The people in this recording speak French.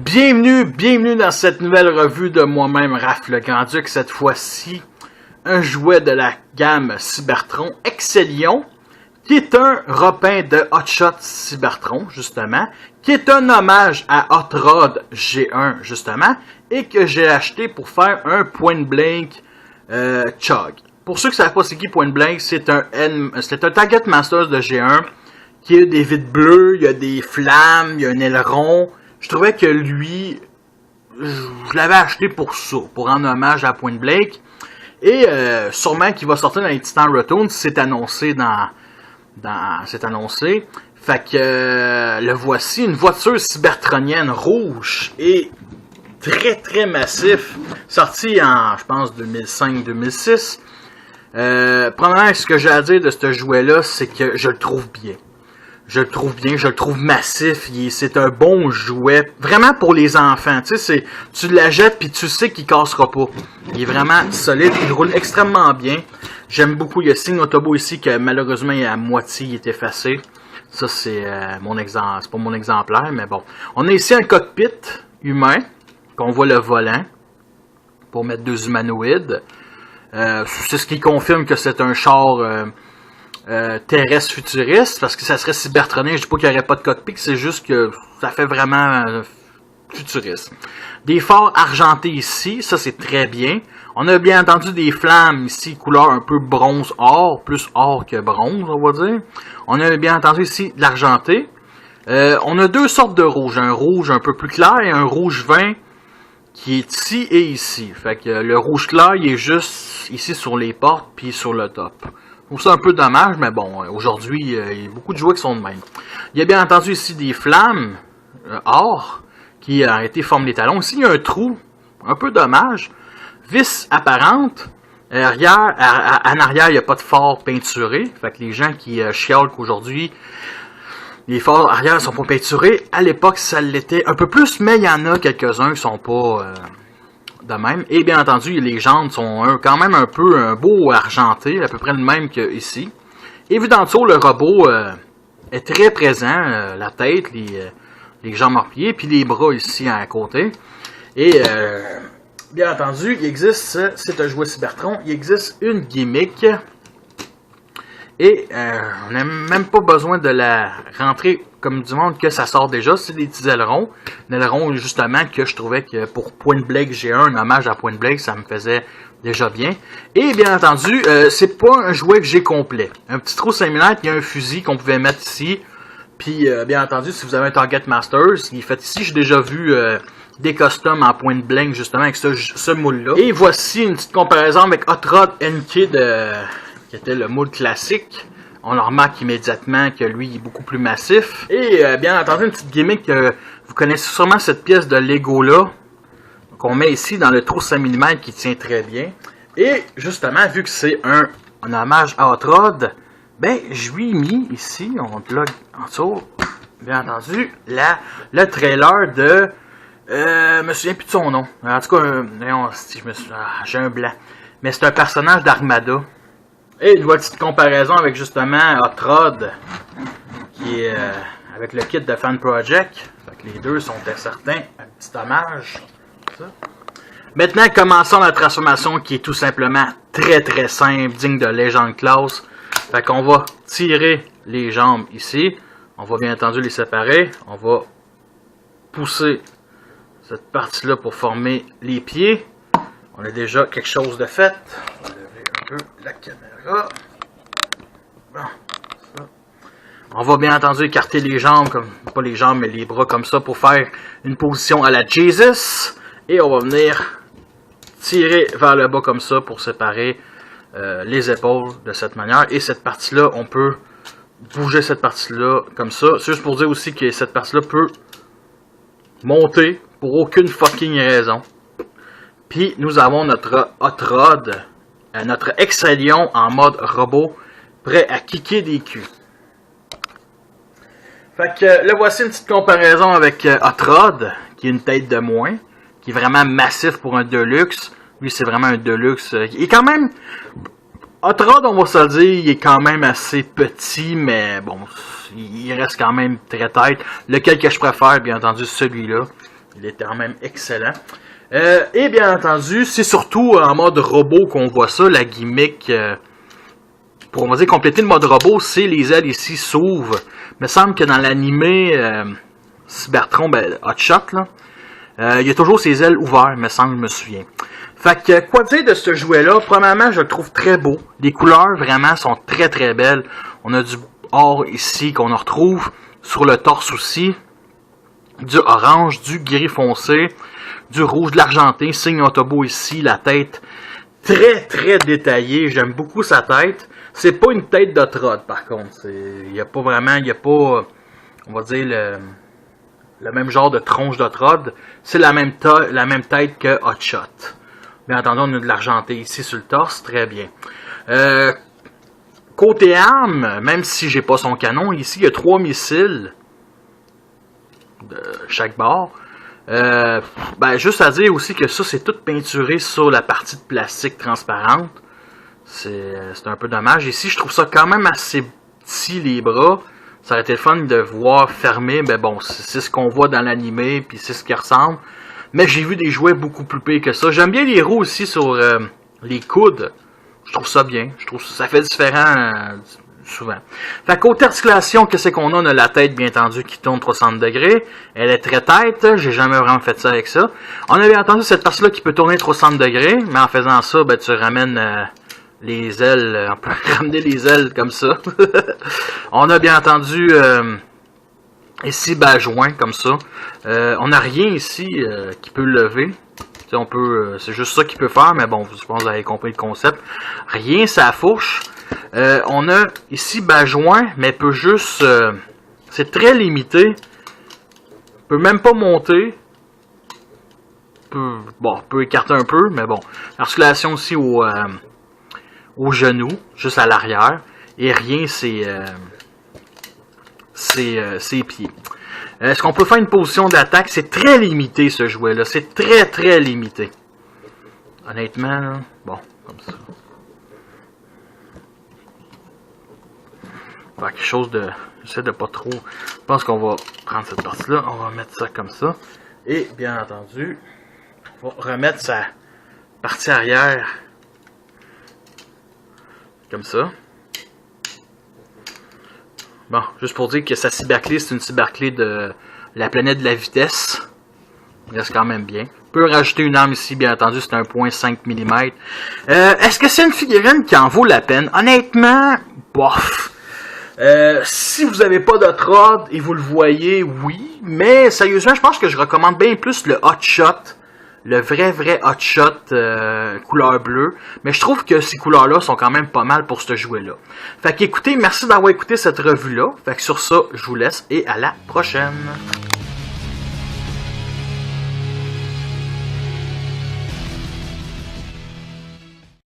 Bienvenue dans cette nouvelle revue de moi-même, Raph le Grand-Duc. Cette fois-ci, un jouet de la gamme Cybertron Excellion, qui est un repeint de Hotshot Cybertron, justement, qui est un hommage à Hot Rod G1, justement, et que j'ai acheté pour faire un Point Blank Chug. Pour ceux qui ne savent pas c'est qui Point Blank, c'est un Target Masters de G1, qui a des vides bleus, il y a des flammes, il y a un aileron. Je trouvais que lui, je l'avais acheté pour ça, pour rendre hommage à Point Blank. Et sûrement qu'il va sortir dans les Titan Returns, c'est annoncé c'est annoncé. Fait que le voici, une voiture cybertronienne rouge et très massif, sorti en, je pense, 2005-2006. Premièrement, ce que j'ai à dire de ce jouet-là, c'est que je le trouve bien. Je le trouve massif, c'est un bon jouet, vraiment pour les enfants, tu sais, tu l'achètes puis tu sais qu'il cassera pas. Il est vraiment solide, il roule extrêmement bien. J'aime beaucoup, il y a signe Autobo ici que malheureusement il est à moitié, il est effacé. Ça c'est mon exemple, c'est pas mon exemplaire, mais bon. On a ici un cockpit humain, qu'on voit le volant, pour mettre deux humanoïdes. C'est ce qui confirme que c'est un char terrestre futuriste, parce que ça serait cybertronien. Je dis pas qu'il n'y aurait pas de cockpit, c'est juste que ça fait vraiment futuriste. Des phares argentés ici, ça c'est très bien. On a bien entendu des flammes ici, couleur un peu bronze-or, plus or que bronze, on va dire. On a bien entendu ici de l'argenté. On a deux sortes de rouge, un rouge un peu plus clair et un rouge vin qui est ici et ici. Fait que le rouge clair, il est juste ici sur les portes puis sur le top. Je trouve ça un peu dommage, mais bon, aujourd'hui, il y a beaucoup de jouets qui sont de même. Il y a bien entendu ici des flammes or qui ont été formées les talons. Ici, il y a un trou, un peu dommage. Vis apparente. En arrière, il n'y a pas de phare peinturé. Fait que les gens qui chialent qu'aujourd'hui, les phares arrière ne sont pas peinturés. À l'époque, ça l'était un peu plus, mais il y en a quelques-uns qui sont pas de même. Et bien entendu, les jantes sont quand même un peu beau argenté, à peu près le même qu'ici. Et vu d'en dessous, le robot est très présent, la tête, les jambes repliées, puis les bras ici à côté. Et bien entendu, il existe, c'est un jouet Cybertron, il existe une gimmick. Et on n'a même pas besoin de la rentrer comme du monde que ça sort déjà. C'est des petits ailerons. Un aileron justement que je trouvais que pour Point Blank G1, un hommage à Point Blank, ça me faisait déjà bien. Et bien entendu, c'est pas un jouet que j'ai complet. Un petit trou 5 mm, il y a un fusil qu'on pouvait mettre ici. Puis bien entendu, si vous avez un Target Masters, il est fait ici. J'ai déjà vu des customs en Point Blank justement avec ce moule-là. Et voici une petite comparaison avec Hot Rod NK qui était le moule classique. On le remarque immédiatement que lui il est beaucoup plus massif. Et bien entendu, une petite gimmick, vous connaissez sûrement cette pièce de Lego là, qu'on met ici dans le trou 5 mm qui tient très bien. Et justement, vu que c'est un hommage à Hot Rod, ben je lui ai mis ici, on plug en dessous, bien entendu, le trailer de... je me souviens plus de son nom. En tout cas, j'ai un blanc. Mais c'est un personnage d'Armada. Et une petite comparaison avec justement Hot Rod, qui est avec le kit de Fan Project. Fait que les deux sont certains un petit hommage. Ça. Maintenant, commençons la transformation qui est tout simplement très simple, digne de Legend Class. Fait qu'on va tirer les jambes ici. On va bien entendu les séparer. On va pousser cette partie-là pour former les pieds. On a déjà quelque chose de fait. On va lever un peu la caméra. Bon, ça. On va bien entendu écarter les jambes, pas les jambes mais les bras comme ça pour faire une position à la Jesus. Et on va venir tirer vers le bas comme ça pour séparer les épaules de cette manière. Et cette partie-là, on peut bouger cette partie-là comme ça. C'est juste pour dire aussi que cette partie-là peut monter pour aucune fucking raison. Puis nous avons notre Hot Rod, notre Excellion en mode robot, prêt à kicker des culs. Fait que là voici une petite comparaison avec Hot Rod, qui est une tête de moins, qui est vraiment massif pour un Deluxe. Lui c'est vraiment un Deluxe. Il est quand même... Hot Rod, on va se le dire, il est quand même assez petit, mais bon, il reste quand même très tête. Lequel que je préfère, bien entendu, celui-là. Il est quand même excellent. Et bien entendu, c'est surtout en mode robot qu'on voit ça, la gimmick. Pour, on va dire, compléter le mode robot, c'est les ailes ici s'ouvrent. Il me semble que dans l'animé Cybertron, Hotshot, là, il y a toujours ses ailes ouvertes, me semble, je me souviens. Fait que, quoi dire de ce jouet-là? Premièrement, je le trouve très beau. Les couleurs, vraiment, sont très très belles. On a du or ici qu'on retrouve sur le torse aussi. Du orange, du gris foncé, du rouge, de l'argenté, signe Autobot ici, la tête très très détaillée. J'aime beaucoup sa tête. C'est pas une tête de Trod, par contre. Il n'y a pas vraiment, il n'y a pas, on va dire, le même genre de tronche de Trod. C'est la même tête que Hotshot. Bien entendu, on a de l'argenté ici sur le torse, très bien. Côté arme, même si j'ai pas son canon, ici il y a 3 missiles de chaque bord. Juste à dire aussi que ça, c'est tout peinturé sur la partie de plastique transparente. C'est un peu dommage. Ici, je trouve ça quand même assez petit, les bras. Ça aurait été le fun de voir fermer. Mais bon, c'est ce qu'on voit dans l'animé, puis c'est ce qui ressemble. Mais j'ai vu des jouets beaucoup plus pires que ça. J'aime bien les roues aussi sur les coudes. Je trouve ça bien. Je trouve ça fait différent souvent. Fait côté articulation, qu'est-ce qu'on a? On a la tête, bien entendu, qui tourne 360 degrés. Elle est très tête. J'ai jamais vraiment fait ça avec ça. On a bien entendu cette partie-là qui peut tourner 360 degrés. Mais en faisant ça, tu ramènes les ailes. On peut ramener les ailes comme ça. On a bien entendu ici, joint comme ça. On n'a rien ici qui peut lever. On peut, c'est juste ça qu'il peut faire, mais bon, je pense que vous avez compris le concept. Rien, ça fourche. On a ici joint, mais peut juste, c'est très limité. Peut même pas monter. Peut écarter un peu, mais bon. Articulation aussi au genou, juste à l'arrière. Et rien, c'est ses pieds. Est-ce qu'on peut faire une position d'attaque? C'est très limité ce jouet-là. C'est très très limité. Honnêtement, là, bon, comme ça. Faire quelque chose de... J'essaie de pas trop... Je pense qu'on va prendre cette partie-là. On va mettre ça comme ça. Et bien entendu, on va remettre sa partie arrière comme ça. Bon, juste pour dire que sa cyberclé, c'est une cyberclé de la planète de la vitesse. Il reste quand même bien. On peut rajouter une arme ici, bien entendu, c'est 1.5 mm. Est-ce que c'est une figurine qui en vaut la peine? Honnêtement, bof. Si vous n'avez pas de Trod et vous le voyez, oui. Mais sérieusement, je pense que je recommande bien plus le Hotshot. Le vrai Hotshot couleur bleue. Mais je trouve que ces couleurs-là sont quand même pas mal pour ce jouet-là. Fait qu'écoutez, merci d'avoir écouté cette revue-là. Fait que sur ça, je vous laisse et à la prochaine.